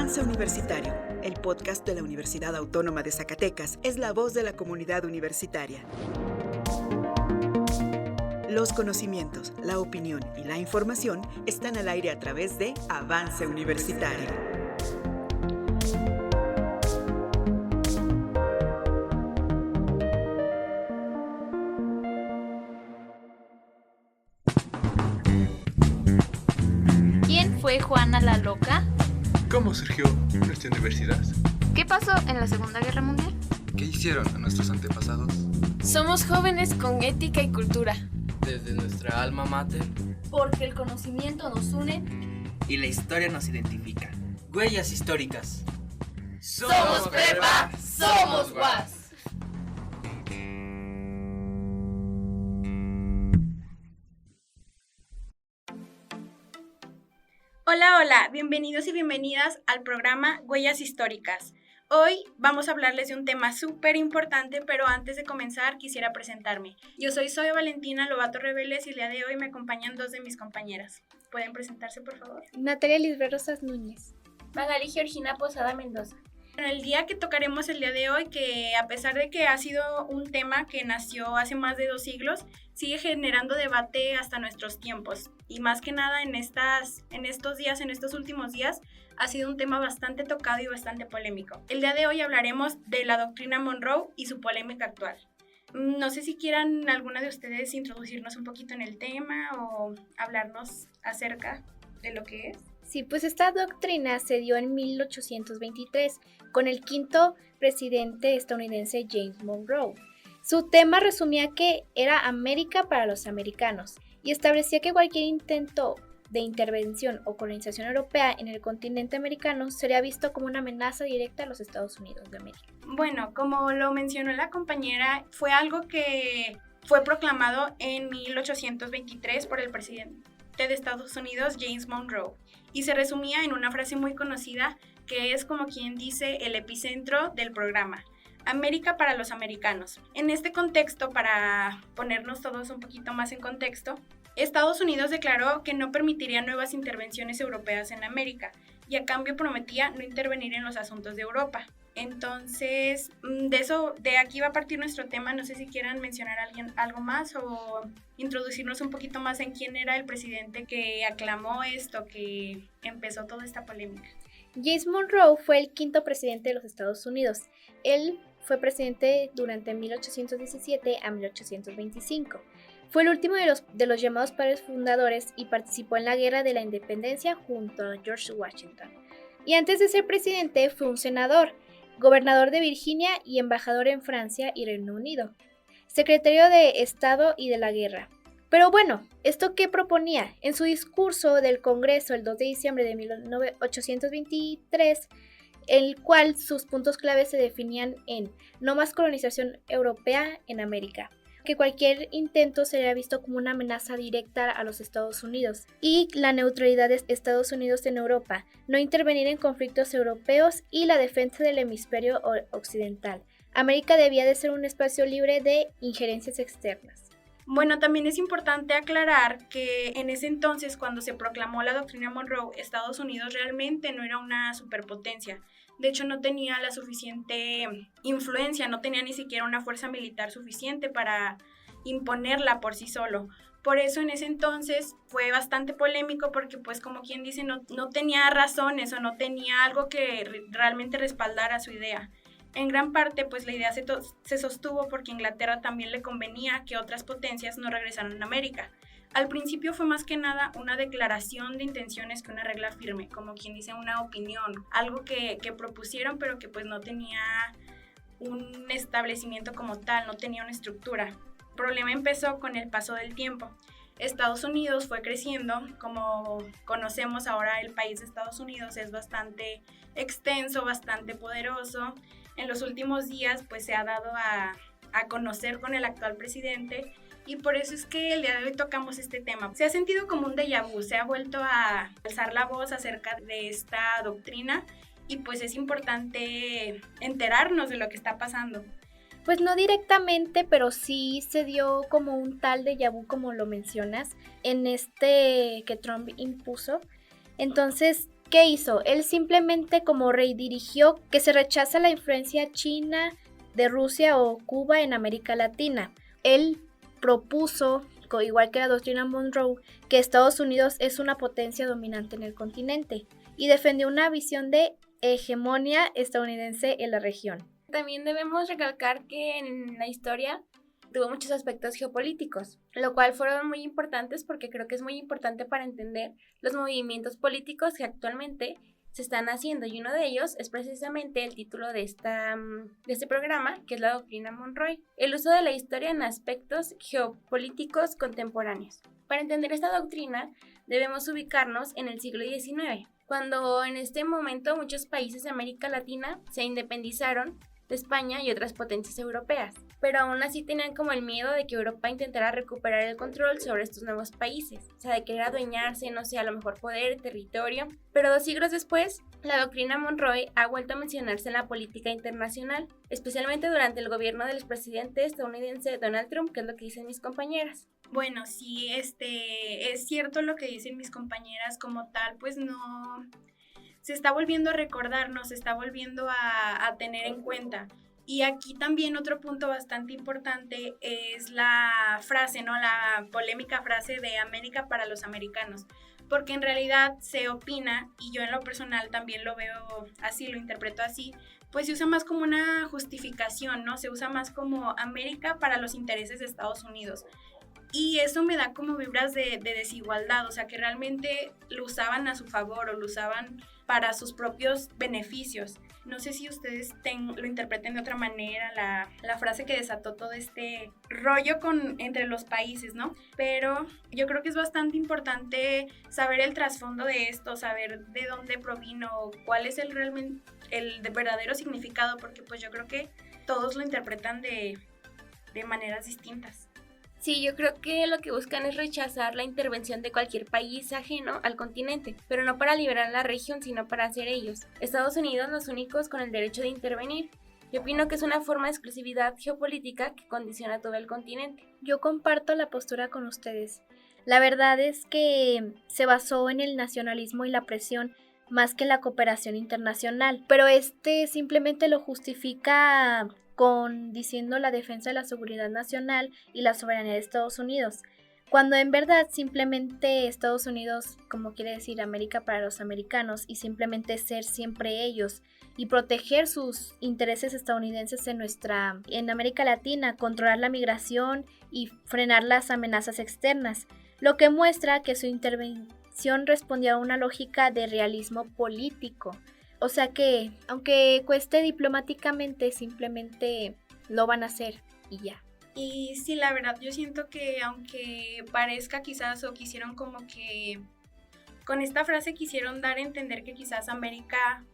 Avance Universitario, el podcast de la Universidad Autónoma de Zacatecas, es la voz de la comunidad universitaria. Los conocimientos, la opinión y la información están al aire a través de Avance Universitario. ¿Quién fue Juana la Loca? ¿Cómo surgió nuestra universidad? ¿Qué pasó en la Segunda Guerra Mundial? ¿Qué hicieron a nuestros antepasados? Somos jóvenes con ética y cultura. Desde nuestra alma mater. Porque el conocimiento nos une y la historia nos identifica. Huellas históricas. ¡Somos prepa! ¡Somos UAS! Hola, bienvenidos y bienvenidas al programa Huellas Históricas. Hoy vamos a hablarles de un tema súper importante, pero antes de comenzar quisiera presentarme. Yo soy Zoe Valentina Lobato Reveles y el día de hoy me acompañan dos de mis compañeras. ¿Pueden presentarse, por favor? Natalia Lisbeth Rosas Núñez. Magali Georgina Posada Mendoza. Bueno, el día que tocaremos el día de hoy, que a pesar de que ha sido un tema que nació hace más de 2 siglos, sigue generando debate hasta nuestros tiempos. Y más que nada en estos últimos días, ha sido un tema bastante tocado y bastante polémico. El día de hoy hablaremos de la doctrina Monroe y su polémica actual. No sé si quieran alguna de ustedes introducirnos un poquito en el tema o hablarnos acerca de lo que es. Sí, pues esta doctrina se dio en 1823 con el quinto presidente estadounidense James Monroe. Su tema resumía que era América para los americanos y establecía que cualquier intento de intervención o colonización europea en el continente americano sería visto como una amenaza directa a los Estados Unidos de América. Bueno, como lo mencionó la compañera, fue algo que fue proclamado en 1823 por el presidente de Estados Unidos, James Monroe, y se resumía en una frase muy conocida que es como quien dice el epicentro del programa: América para los americanos. En este contexto, para ponernos todos un poquito más en contexto, Estados Unidos declaró que no permitiría nuevas intervenciones europeas en América y a cambio prometía no intervenir en los asuntos de Europa. Entonces, de aquí va a partir nuestro tema. No sé si quieran mencionar algo más o introducirnos un poquito más en quién era el presidente que aclamó esto, que empezó toda esta polémica. James Monroe fue el quinto presidente de los Estados Unidos. Él fue presidente durante 1817 a 1825. Fue el último de los llamados padres fundadores y participó en la Guerra de la Independencia junto a George Washington. Y antes de ser presidente fue un senador, gobernador de Virginia y embajador en Francia y Reino Unido, secretario de Estado y de la Guerra. Pero bueno, ¿esto qué proponía? En su discurso del Congreso el 2 de diciembre de 1823, el cual sus puntos claves se definían en no más colonización europea en América, que cualquier intento sería visto como una amenaza directa a los Estados Unidos, y la neutralidad de Estados Unidos en Europa, no intervenir en conflictos europeos y la defensa del hemisferio occidental. América debía de ser un espacio libre de injerencias externas. Bueno, también es importante aclarar que en ese entonces, cuando se proclamó la doctrina Monroe, Estados Unidos realmente no era una superpotencia. De hecho, no tenía la suficiente influencia, no tenía ni siquiera una fuerza militar suficiente para imponerla por sí solo. Por eso en ese entonces fue bastante polémico porque, pues, como quien dice, no tenía razones o no tenía algo que realmente respaldara su idea. En gran parte, pues la idea se sostuvo porque a Inglaterra también le convenía que otras potencias no regresaran a América. Al principio fue más que nada una declaración de intenciones que una regla firme, como quien dice una opinión, algo que propusieron pero que pues no tenía un establecimiento como tal, no tenía una estructura. El problema empezó con el paso del tiempo. Estados Unidos fue creciendo, como conocemos ahora el país de Estados Unidos es bastante extenso, bastante poderoso. En los últimos días pues se ha dado a conocer con el actual presidente y por eso es que el día de hoy tocamos este tema. Se ha sentido como un déjà vu, se ha vuelto a alzar la voz acerca de esta doctrina y pues es importante enterarnos de lo que está pasando. Pues no directamente, pero sí se dio como un tal déjà vu, como lo mencionas, en que Trump impuso. Entonces, ¿Qué hizo? Él simplemente como redirigió que se rechaza la influencia china de Rusia o Cuba en América Latina. Él propuso, igual que la doctrina Monroe, que Estados Unidos es una potencia dominante en el continente y defendió una visión de hegemonía estadounidense en la región. También debemos recalcar que en la historia tuvo muchos aspectos geopolíticos, lo cual fueron muy importantes porque creo que es muy importante para entender los movimientos políticos que actualmente se están haciendo, y uno de ellos es precisamente el título de este programa, que es la doctrina Monroe, el uso de la historia en aspectos geopolíticos contemporáneos. Para entender esta doctrina debemos ubicarnos en el siglo XIX, cuando en este momento muchos países de América Latina se independizaron de España y otras potencias europeas, pero aún así tenían como el miedo de que Europa intentara recuperar el control sobre estos nuevos países, o sea, de querer adueñarse, no sé, a lo mejor poder, territorio. Pero 2 siglos después, la doctrina Monroe ha vuelto a mencionarse en la política internacional, especialmente durante el gobierno del expresidente estadounidense Donald Trump, que es lo que dicen mis compañeras. Bueno, sí, es cierto lo que dicen mis compañeras, como tal, pues no... Se está volviendo a recordarnos, se está volviendo a tener en cuenta. Y aquí también otro punto bastante importante es la frase, ¿no? La polémica frase de América para los americanos. Porque en realidad se opina, y yo en lo personal también lo veo así, lo interpreto así, pues se usa más como una justificación, ¿no? Se usa más como América para los intereses de Estados Unidos. Y eso me da como vibras de desigualdad, o sea, que realmente lo usaban a su favor o lo usaban para sus propios beneficios. No sé si ustedes lo interpreten de otra manera, la frase que desató todo este rollo entre los países, ¿no? Pero yo creo que es bastante importante saber el trasfondo de esto, saber de dónde provino, cuál es el verdadero significado, porque pues yo creo que todos lo interpretan de maneras distintas. Sí, yo creo que lo que buscan es rechazar la intervención de cualquier país ajeno al continente, pero no para liberar la región, sino para ser ellos, Estados Unidos, los únicos con el derecho de intervenir. Yo opino que es una forma de exclusividad geopolítica que condiciona todo el continente. Yo comparto la postura con ustedes. La verdad es que se basó en el nacionalismo y la presión más que en la cooperación internacional, pero simplemente lo justifica diciendo la defensa de la seguridad nacional y la soberanía de Estados Unidos, cuando en verdad simplemente Estados Unidos, como quiere decir América para los americanos, y simplemente ser siempre ellos y proteger sus intereses estadounidenses en América Latina, controlar la migración y frenar las amenazas externas, lo que muestra que su intervención respondía a una lógica de realismo político. O sea que, aunque cueste diplomáticamente, simplemente lo van a hacer y ya. Y sí, la verdad, yo siento que aunque parezca quizás, o quisieron como que, con esta frase quisieron dar a entender que quizás América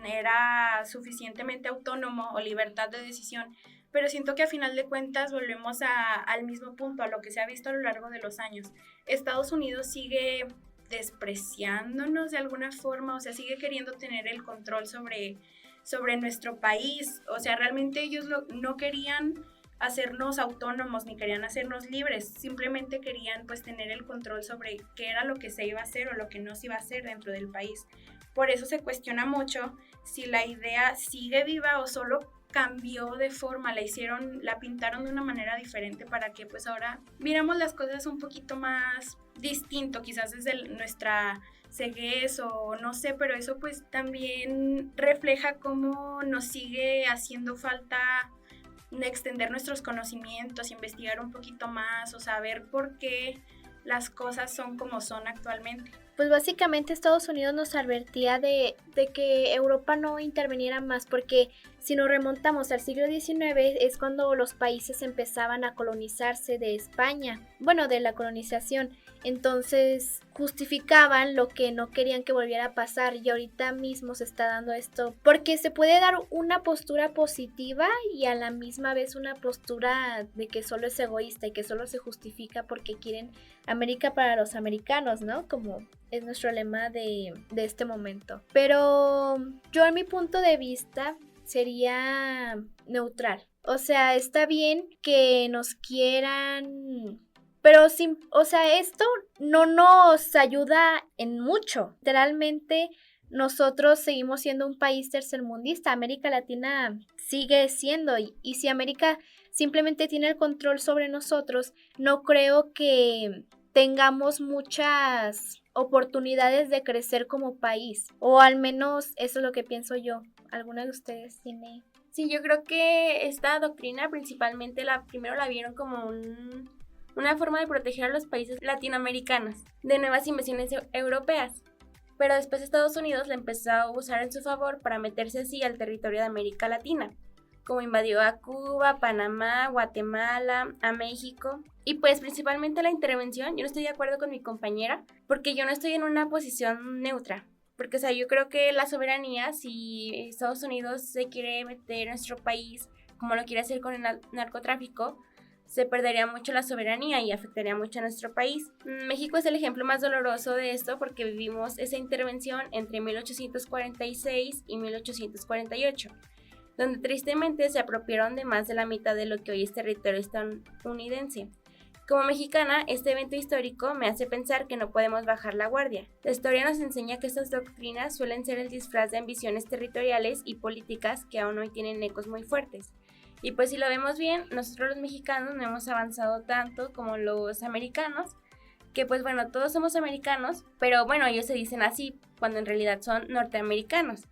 era suficientemente autónomo o libertad de decisión, pero siento que a final de cuentas volvemos al mismo punto, a lo que se ha visto a lo largo de los años. Estados Unidos sigue despreciándonos de alguna forma, o sea, sigue queriendo tener el control sobre nuestro país, o sea, realmente ellos no querían hacernos autónomos ni querían hacernos libres, simplemente querían pues tener el control sobre qué era lo que se iba a hacer o lo que no se iba a hacer dentro del país. Por eso se cuestiona mucho si la idea sigue viva o solo cambió de forma, la pintaron de una manera diferente para que pues ahora miramos las cosas un poquito más distinto, quizás desde nuestra ceguez o no sé, pero eso pues también refleja cómo nos sigue haciendo falta extender nuestros conocimientos, investigar un poquito más o saber por qué las cosas son como son actualmente. Pues básicamente Estados Unidos nos advertía de que Europa no interviniera más, porque si nos remontamos al siglo XIX es cuando los países empezaban a colonizarse de España, bueno, de la colonización. Entonces justificaban lo que no querían que volviera a pasar, y ahorita mismo se está dando esto porque se puede dar una postura positiva y a la misma vez una postura de que solo es egoísta y que solo se justifica porque quieren América para los americanos, ¿no? Como es nuestro lema de este momento. Pero yo, en mi punto de vista, sería neutral. O sea, está bien que nos quieran Pero o sea, esto no nos ayuda en mucho. Literalmente nosotros seguimos siendo un país tercermundista. América Latina sigue siendo, y si América simplemente tiene el control sobre nosotros, no creo que tengamos muchas oportunidades de crecer como país, o al menos eso es lo que pienso yo. ¿Alguna de ustedes tiene? Sí, yo creo que esta doctrina principalmente primero la vieron como una forma de proteger a los países latinoamericanos de nuevas invasiones europeas. Pero después Estados Unidos la empezó a usar en su favor para meterse así al territorio de América Latina, como invadió a Cuba, Panamá, Guatemala, a México. Y pues principalmente la intervención, yo no estoy de acuerdo con mi compañera, porque yo no estoy en una posición neutra. Porque, o sea, yo creo que la soberanía, si Estados Unidos se quiere meter en nuestro país, como lo quiere hacer con el narcotráfico, se perdería mucho la soberanía y afectaría mucho a nuestro país. México es el ejemplo más doloroso de esto porque vivimos esa intervención entre 1846 y 1848, donde tristemente se apropiaron de más de la mitad de lo que hoy es territorio estadounidense. Como mexicana, este evento histórico me hace pensar que no podemos bajar la guardia. La historia nos enseña que estas doctrinas suelen ser el disfraz de ambiciones territoriales y políticas que aún hoy tienen ecos muy fuertes. Y pues si lo vemos bien, nosotros los mexicanos no hemos avanzado tanto como los americanos, que pues bueno, todos somos americanos, pero bueno, ellos se dicen así cuando en realidad son norteamericanos.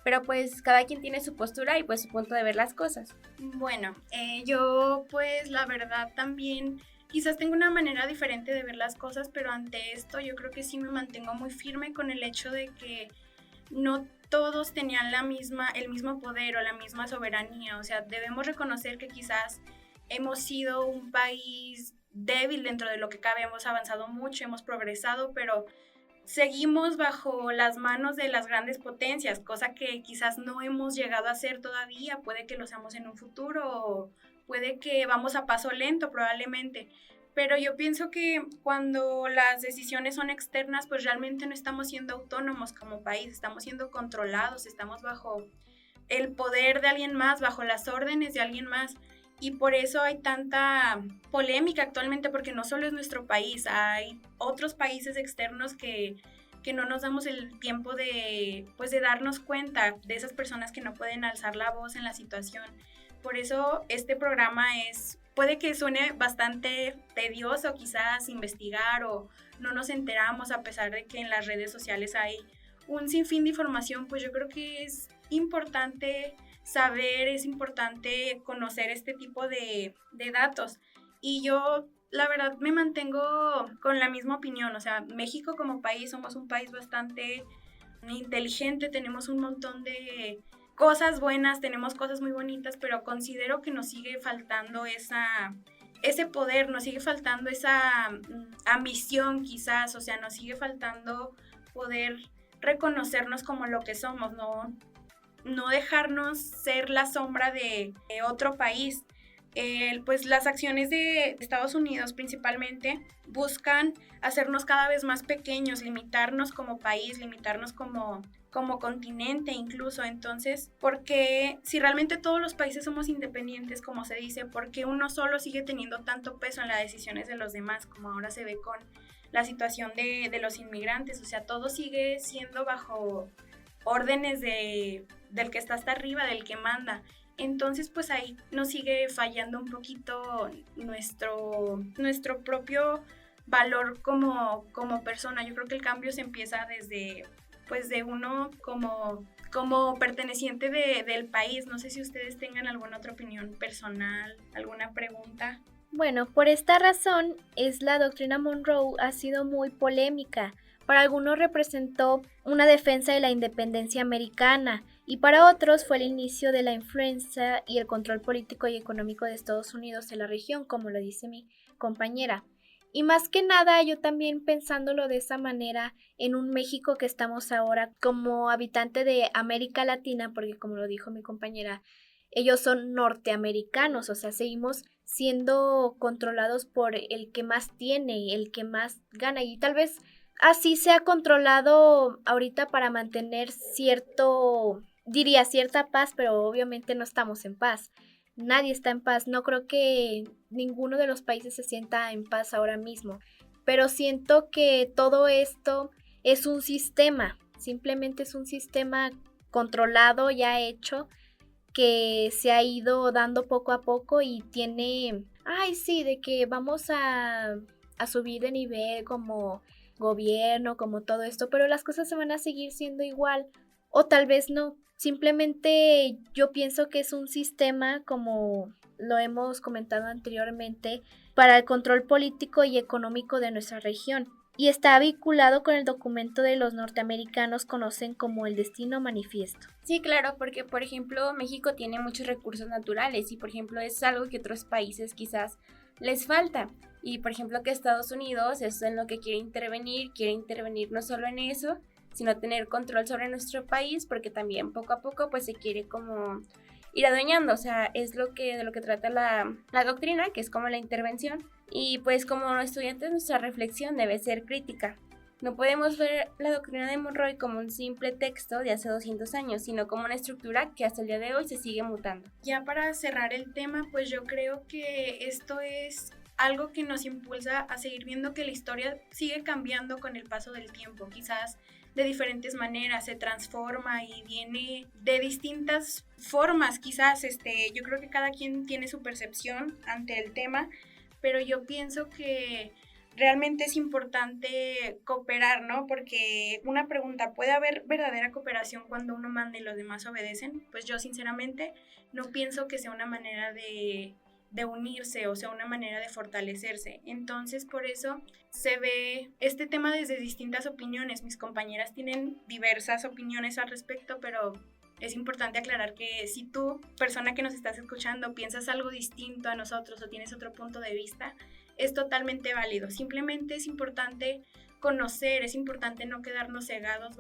Pero pues cada quien tiene su postura y pues su punto de ver las cosas. Bueno, yo pues la verdad también quizás tengo una manera diferente de ver las cosas, pero ante esto yo creo que sí me mantengo muy firme con el hecho de que no todos tenían el mismo poder o la misma soberanía. O sea, debemos reconocer que quizás hemos sido un país débil dentro de lo que cabe, hemos avanzado mucho, hemos progresado, pero seguimos bajo las manos de las grandes potencias, cosa que quizás no hemos llegado a hacer todavía. Puede que lo seamos en un futuro o puede que vamos a paso lento probablemente. Pero yo pienso que cuando las decisiones son externas, pues realmente no estamos siendo autónomos como país, estamos siendo controlados, estamos bajo el poder de alguien más, bajo las órdenes de alguien más. Y por eso hay tanta polémica actualmente, porque no solo es nuestro país, hay otros países externos que no nos damos el tiempo de darnos cuenta de esas personas que no pueden alzar la voz en la situación. Por eso este programa puede que suene bastante tedioso quizás investigar o no nos enteramos, a pesar de que en las redes sociales hay un sinfín de información. Pues yo creo que es importante saber, es importante conocer este tipo de datos. Y yo la verdad me mantengo con la misma opinión. O sea, México como país somos un país bastante inteligente, tenemos un montón de cosas buenas, tenemos cosas muy bonitas, pero considero que nos sigue faltando ese poder, nos sigue faltando esa ambición quizás. O sea, nos sigue faltando poder reconocernos como lo que somos, no dejarnos ser la sombra de otro país. Pues las acciones de Estados Unidos principalmente buscan hacernos cada vez más pequeños, limitarnos como país, limitarnos como continente incluso. Entonces, porque si realmente todos los países somos independientes, como se dice, ¿por qué uno solo sigue teniendo tanto peso en las decisiones de los demás, como ahora se ve con la situación de los inmigrantes? O sea, todo sigue siendo bajo órdenes del que está hasta arriba, del que manda. Entonces, pues ahí nos sigue fallando un poquito nuestro propio valor como persona. Yo creo que el cambio se empieza desde de uno como perteneciente del país. No sé si ustedes tengan alguna otra opinión personal, alguna pregunta. Bueno, por esta razón la doctrina Monroe ha sido muy polémica. Para algunos representó una defensa de la independencia americana y para otros fue el inicio de la influencia y el control político y económico de Estados Unidos en la región, como lo dice mi compañera. Y más que nada, yo también pensándolo de esa manera, en un México que estamos ahora como habitante de América Latina, porque como lo dijo mi compañera, ellos son norteamericanos, o sea, seguimos siendo controlados por el que más tiene, el que más gana, y tal vez así se ha controlado ahorita para mantener cierta paz, pero obviamente no estamos en paz. nadie está en paz. No creo que ninguno de los países se sienta en paz ahora mismo, pero siento que todo esto es un sistema, simplemente es un sistema controlado, ya hecho, que se ha ido dando poco a poco y tiene, de que vamos a subir de nivel como gobierno, como todo esto, pero las cosas se van a seguir siendo igual, o tal vez no. Simplemente yo pienso que es un sistema, como lo hemos comentado anteriormente, para el control político y económico de nuestra región, y está vinculado con el documento de los norteamericanos conocen como el Destino Manifiesto. Sí, claro, porque por ejemplo México tiene muchos recursos naturales y por ejemplo es algo que otros países quizás les falta. Y por ejemplo que Estados Unidos es en lo que quiere intervenir no solo en eso, sino tener control sobre nuestro país, porque también poco a poco pues se quiere como ir adueñando, o sea, es de lo que trata la doctrina, que es como la intervención. Y pues como estudiantes nuestra reflexión debe ser crítica. No podemos ver la doctrina de Monroe como un simple texto de hace 200 años, sino como una estructura que hasta el día de hoy se sigue mutando. Ya para cerrar el tema, pues yo creo que esto es algo que nos impulsa a seguir viendo que la historia sigue cambiando con el paso del tiempo, quizás de diferentes maneras, se transforma y viene de distintas formas, quizás yo creo que cada quien tiene su percepción ante el tema, pero yo pienso que realmente es importante cooperar, ¿no? Porque una pregunta, ¿puede haber verdadera cooperación cuando uno manda y los demás obedecen? Pues yo sinceramente no pienso que sea una manera de unirse, o sea, una manera de fortalecerse. Entonces, por eso se ve este tema desde distintas opiniones. Mis compañeras tienen diversas opiniones al respecto, pero es importante aclarar que si tú, persona que nos estás escuchando, piensas algo distinto a nosotros o tienes otro punto de vista, es totalmente válido. Simplemente es importante conocer, es importante no quedarnos cegados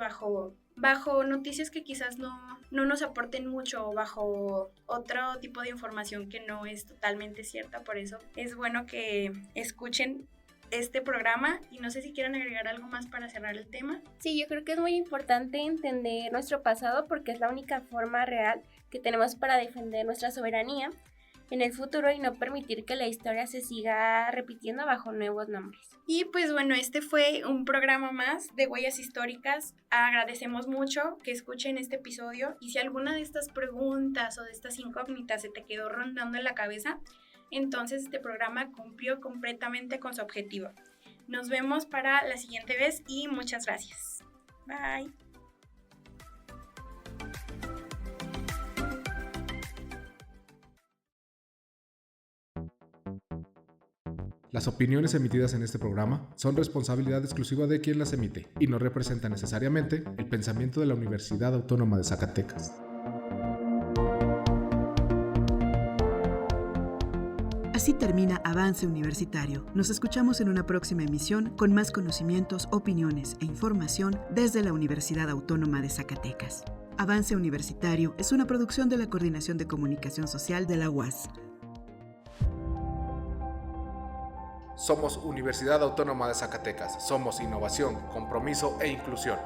bajo noticias que quizás no nos aporten mucho, o bajo otro tipo de información que no es totalmente cierta. Por eso es bueno que escuchen este programa y no sé si quieren agregar algo más para cerrar el tema. Sí, yo creo que es muy importante entender nuestro pasado porque es la única forma real que tenemos para defender nuestra soberanía en el futuro y no permitir que la historia se siga repitiendo bajo nuevos nombres. Y pues bueno, este fue un programa más de Huellas Históricas. Agradecemos mucho que escuchen este episodio y si alguna de estas preguntas o de estas incógnitas se te quedó rondando en la cabeza, entonces este programa cumplió completamente con su objetivo. Nos vemos para la siguiente vez y muchas gracias. Bye. Las opiniones emitidas en este programa son responsabilidad exclusiva de quien las emite y no representan necesariamente el pensamiento de la Universidad Autónoma de Zacatecas. Así termina Avance Universitario. Nos escuchamos en una próxima emisión con más conocimientos, opiniones e información desde la Universidad Autónoma de Zacatecas. Avance Universitario es una producción de la Coordinación de Comunicación Social de la UAS. Somos Universidad Autónoma de Zacatecas. Somos innovación, compromiso e inclusión.